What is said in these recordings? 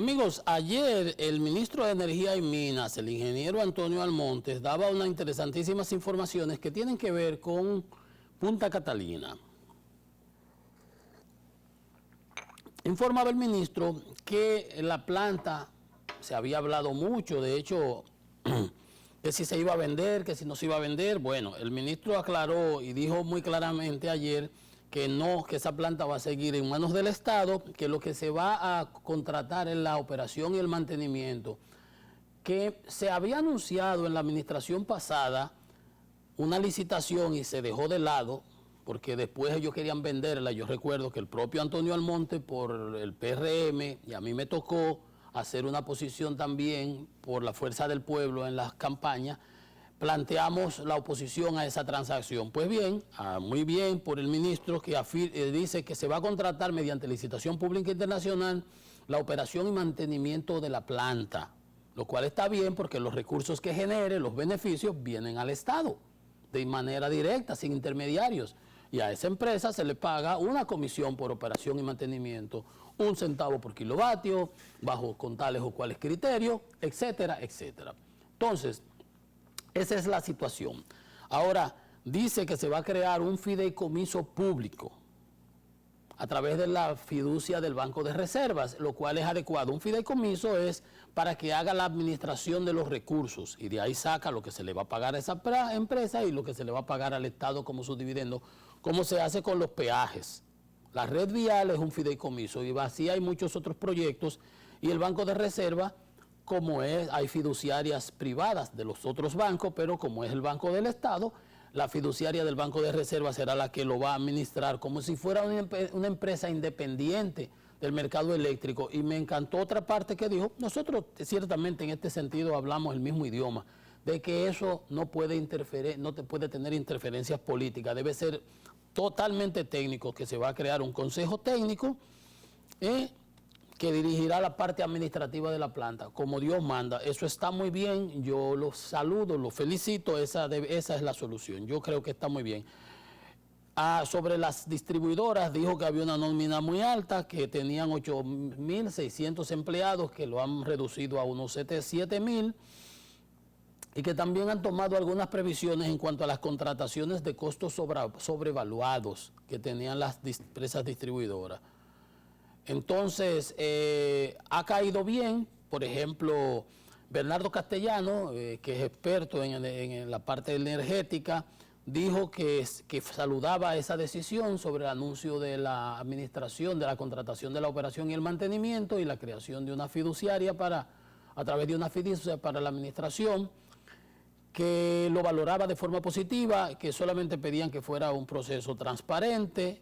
Amigos, ayer el ministro de Energía y Minas, el ingeniero Antonio Almonte, daba unas interesantísimas informaciones que tienen que ver con Punta Catalina. Informaba el ministro que la planta, se había hablado mucho, de hecho, que si se iba a vender, que si no se iba a vender. Bueno, el ministro aclaró y dijo muy claramente ayer que no, que esa planta va a seguir en manos del Estado, que lo que se va a contratar es la operación y el mantenimiento, que se había anunciado en la administración pasada una licitación y se dejó de lado, porque después ellos querían venderla. Yo recuerdo que el propio Antonio Almonte por el PRM, y a mí me tocó hacer una posición también por la Fuerza del Pueblo en las campañas, planteamos la oposición a esa transacción. Pues bien, muy bien por el ministro que dice que se va a contratar mediante licitación pública internacional la operación y mantenimiento de la planta, lo cual está bien porque los recursos que genere, los beneficios, vienen al Estado de manera directa, sin intermediarios. Y a esa empresa se le paga una comisión por operación y mantenimiento, 1 centavo por kilovatio, bajo con tales o cuales criterios, etcétera, etcétera. Entonces, esa es la situación. Ahora, dice que se va a crear un fideicomiso público a través de la fiducia del Banco de Reservas, lo cual es adecuado. Un fideicomiso es para que haga la administración de los recursos y de ahí saca lo que se le va a pagar a esa empresa y lo que se le va a pagar al Estado como su dividendo, como se hace con los peajes. La red vial es un fideicomiso y así hay muchos otros proyectos y el Banco de Reservas, como es, hay fiduciarias privadas de los otros bancos, pero como es el Banco del Estado, la fiduciaria del Banco de Reserva será la que lo va a administrar como si fuera una empresa independiente del mercado eléctrico. Y me encantó otra parte que dijo, nosotros ciertamente en este sentido hablamos el mismo idioma, de que eso no puede interferir, no puede tener interferencias políticas, debe ser totalmente técnico, que se va a crear un consejo técnico que dirigirá la parte administrativa de la planta, como Dios manda. Eso está muy bien, yo los saludo, los felicito, esa es la solución, yo creo que está muy bien. Sobre las distribuidoras, dijo que había una nómina muy alta, que tenían 8.600 empleados, que lo han reducido a unos 7.000, y que también han tomado algunas previsiones en cuanto a las contrataciones de costos sobrevaluados que tenían las empresas distribuidoras. Entonces, ha caído bien. Por ejemplo, Bernardo Castellano, que es experto en la parte energética, dijo que saludaba esa decisión sobre el anuncio de la administración, de la contratación de la operación y el mantenimiento y la creación de una fiduciaria a través de una fiducia para la administración, que lo valoraba de forma positiva, que solamente pedían que fuera un proceso transparente,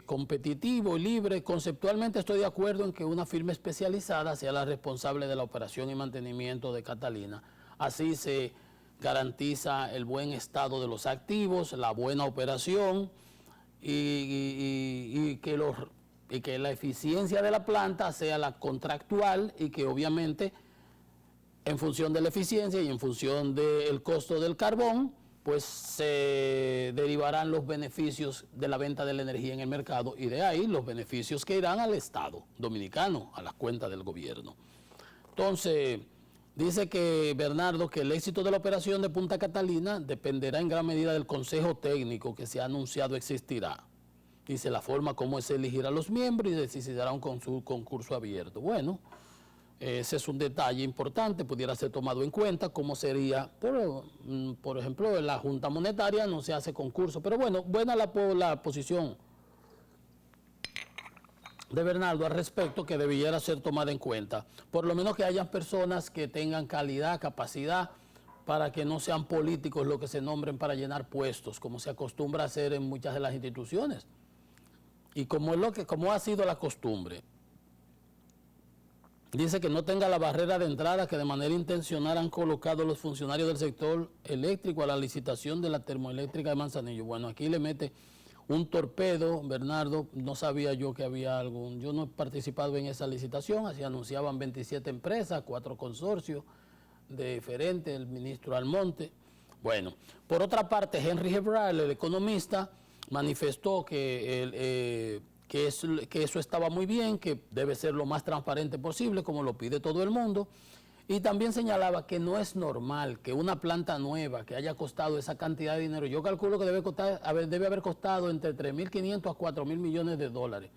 competitivo y libre. Conceptualmente estoy de acuerdo en que una firma especializada sea la responsable de la operación y mantenimiento de Catalina. Así se garantiza el buen estado de los activos, la buena operación y que la eficiencia de la planta sea la contractual y que obviamente en función de la eficiencia y en función del costo del carbón, pues se derivarán los beneficios de la venta de la energía en el mercado y de ahí los beneficios que irán al Estado dominicano, a las cuentas del gobierno. Entonces, dice que Bernardo que el éxito de la operación de Punta Catalina dependerá en gran medida del consejo técnico que se ha anunciado existirá. Dice la forma como se elegirá a los miembros y si se dará un concurso abierto. Bueno, ese es un detalle importante, pudiera ser tomado en cuenta, cómo sería, por ejemplo, en la Junta Monetaria no se hace concurso, pero bueno, buena la posición de Bernardo al respecto, que debiera ser tomada en cuenta, por lo menos que hayan personas que tengan calidad, capacidad, para que no sean políticos los que se nombren para llenar puestos, como se acostumbra a hacer en muchas de las instituciones, y como ha sido la costumbre. Dice que no tenga la barrera de entrada que de manera intencional han colocado los funcionarios del sector eléctrico a la licitación de la termoeléctrica de Manzanillo. Bueno, aquí le mete un torpedo, Bernardo, no sabía yo que había algún, yo no he participado en esa licitación, así anunciaban 27 empresas, 4 consorcios diferentes, el ministro Almonte. Bueno, por otra parte, Henry Gebral, el economista, manifestó que que eso estaba muy bien, que debe ser lo más transparente posible, como lo pide todo el mundo. Y también señalaba que no es normal que una planta nueva que haya costado esa cantidad de dinero, yo calculo que debe haber costado entre 3.500 a 4.000 millones de dólares.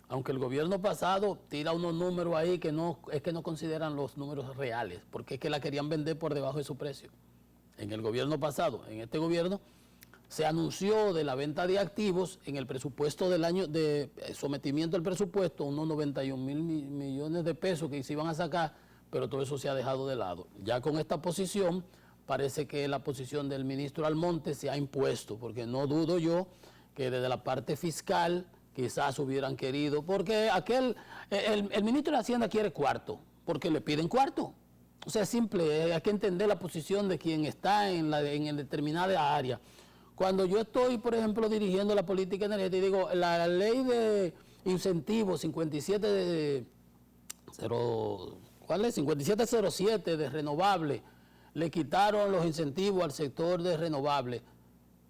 Aunque el gobierno pasado tira unos números ahí que no consideran los números reales, porque es que la querían vender por debajo de su precio. En el gobierno pasado, en este gobierno, se anunció de la venta de activos en el presupuesto del año de sometimiento del presupuesto, unos 91.000 millones de pesos que se iban a sacar, pero todo eso se ha dejado de lado. Ya con esta posición, parece que la posición del ministro Almonte se ha impuesto, porque no dudo yo que desde la parte fiscal quizás hubieran querido, porque el ministro de Hacienda quiere cuarto, porque le piden cuarto. O sea, es simple, hay que entender la posición de quien está en determinada área. Cuando yo estoy, por ejemplo, dirigiendo la política energética, y digo, la ley de incentivos 5707 de renovable, le quitaron los incentivos al sector de renovable.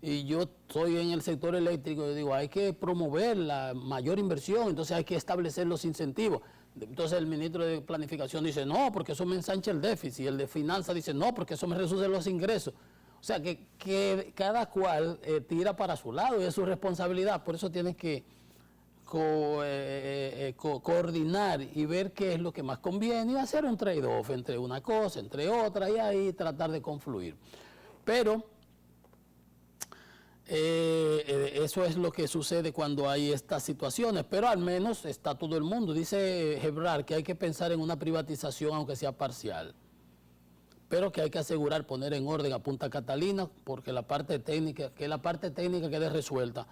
Y yo estoy en el sector eléctrico, yo digo, hay que promover la mayor inversión, entonces hay que establecer los incentivos. Entonces el ministro de Planificación dice, no, porque eso me ensancha el déficit. Y el de Finanzas dice, no, porque eso me reduce los ingresos. O sea, que cada cual tira para su lado y es su responsabilidad. Por eso tienes que coordinar y ver qué es lo que más conviene y hacer un trade-off entre una cosa, entre otra, y ahí tratar de confluir. Pero eso es lo que sucede cuando hay estas situaciones, pero al menos está todo el mundo. Dice Ebrard que hay que pensar en una privatización aunque sea parcial, pero que hay que asegurar poner en orden a Punta Catalina, porque la parte técnica, quede resuelta.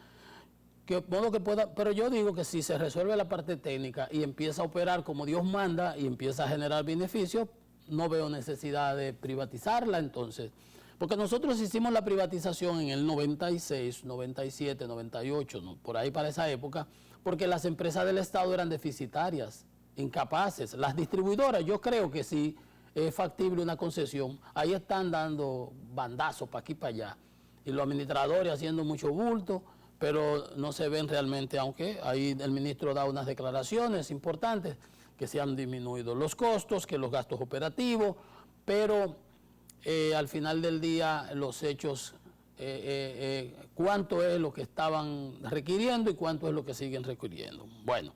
Pero yo digo que si se resuelve la parte técnica y empieza a operar como Dios manda y empieza a generar beneficios, no veo necesidad de privatizarla entonces. Porque nosotros hicimos la privatización en el 96, 97, 98, ¿no? Por ahí para esa época, porque las empresas del Estado eran deficitarias, incapaces. Las distribuidoras, yo creo que sí es factible una concesión, ahí están dando bandazos para aquí y para allá, y los administradores haciendo mucho bulto, pero no se ven realmente, aunque ahí el ministro da unas declaraciones importantes, que se han disminuido los costos, que los gastos operativos, pero al final del día los hechos, cuánto es lo que estaban requiriendo y cuánto es lo que siguen requiriendo. Bueno,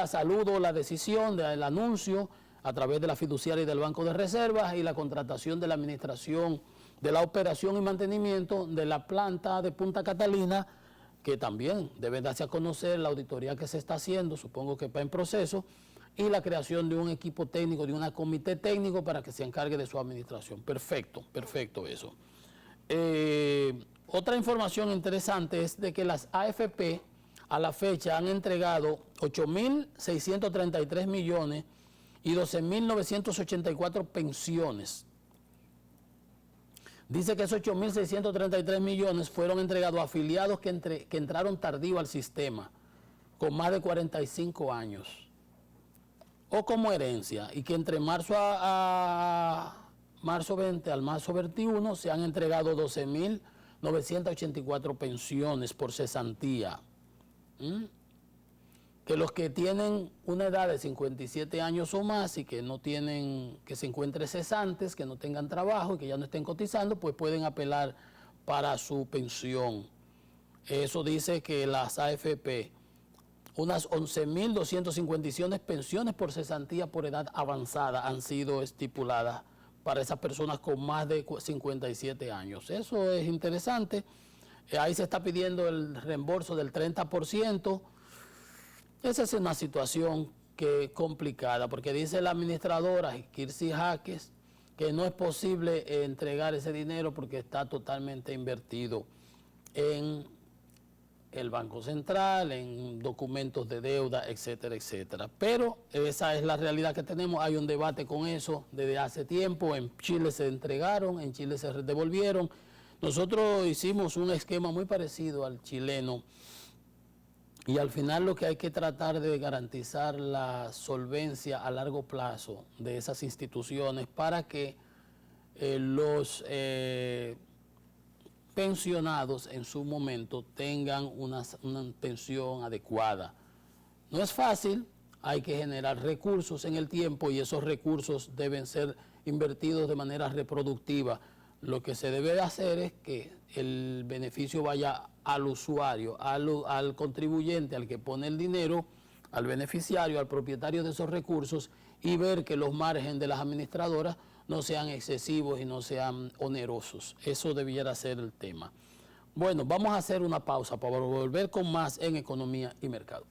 saludo la decisión del anuncio a través de la fiduciaria y del Banco de Reservas y la contratación de la administración de la operación y mantenimiento de la planta de Punta Catalina, que también debe darse a conocer la auditoría que se está haciendo, supongo que está en proceso, y la creación de un equipo técnico, de un comité técnico para que se encargue de su administración. Perfecto, perfecto eso. Otra información interesante es de que las AFP a la fecha han entregado 8.633 millones y 12.984 pensiones. Dice que esos 8.633 millones fueron entregados a afiliados que entraron tardío al sistema, con más de 45 años, o como herencia, y que entre marzo 20 al marzo 21 se han entregado 12.984 pensiones por cesantía. Que los que tienen una edad de 57 años o más y que no tienen, que se encuentren cesantes, que no tengan trabajo y que ya no estén cotizando, pues pueden apelar para su pensión. Eso dice que las AFP, unas 11.250 pensiones por cesantía por edad avanzada han sido estipuladas para esas personas con más de 57 años. Eso es interesante. Ahí se está pidiendo el reembolso del 30%. Esa es una situación que es complicada, porque dice la administradora Kirsi Jaques que no es posible entregar ese dinero porque está totalmente invertido en el Banco Central, en documentos de deuda, etcétera, etcétera. Pero esa es la realidad que tenemos. Hay un debate con eso desde hace tiempo. En Chile se entregaron, en Chile se devolvieron. Nosotros hicimos un esquema muy parecido al chileno. Y al final lo que hay que tratar de garantizar la solvencia a largo plazo de esas instituciones para que pensionados en su momento tengan una pensión adecuada. No es fácil, hay que generar recursos en el tiempo y esos recursos deben ser invertidos de manera reproductiva. Lo que se debe hacer es que el beneficio vaya al usuario, al contribuyente, al que pone el dinero, al beneficiario, al propietario de esos recursos, y ver que los márgenes de las administradoras no sean excesivos y no sean onerosos. Eso debiera ser el tema. Bueno, vamos a hacer una pausa para volver con más en Economía y Mercado.